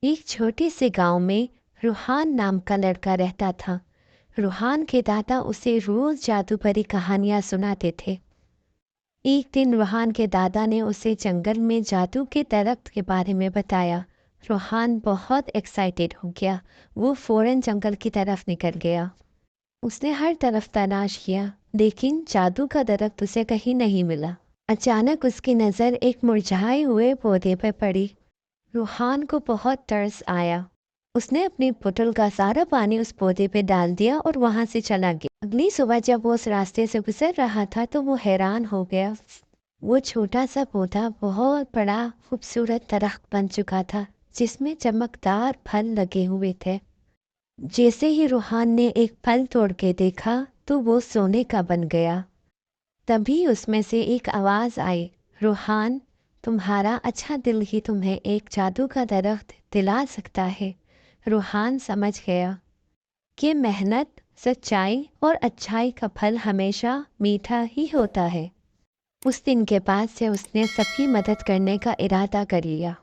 एक छोटे से गांव में रूहान नाम का लड़का रहता था। रूहान के दादा उसे रोज जादू भरी कहानियां सुनाते थे। एक दिन रूहान के दादा ने उसे जंगल में जादू के दरख्त के बारे में बताया। रूहान बहुत एक्साइटेड हो गया। वो फौरन जंगल की तरफ निकल गया। उसने हर तरफ तलाश किया, लेकिन जादू का दरख्त उसे कहीं नहीं मिला। अचानक उसकी नज़र एक मुरझाए हुए पौधे पर पड़ी। रूहान को बहुत तरस आया। उसने अपनी बोतल का सारा पानी उस पौधे पे डाल दिया और वहां से चला गया। अगली सुबह जब वो उस रास्ते से गुजर रहा था तो वो हैरान हो गया। वो छोटा सा पौधा बहुत बड़ा खूबसूरत दरख्त बन चुका था, जिसमें चमकदार फल लगे हुए थे। जैसे ही रूहान ने एक फल तोड़ के देखा तो वो सोने का बन गया। तभी उसमें से एक आवाज़ आई, रूहान, तुम्हारा अच्छा दिल ही तुम्हें एक जादू का दरख्त दिला सकता है। रूहान समझ गया कि मेहनत, सच्चाई और अच्छाई का फल हमेशा मीठा ही होता है। उस दिन के बाद से उसने सबकी मदद करने का इरादा कर लिया।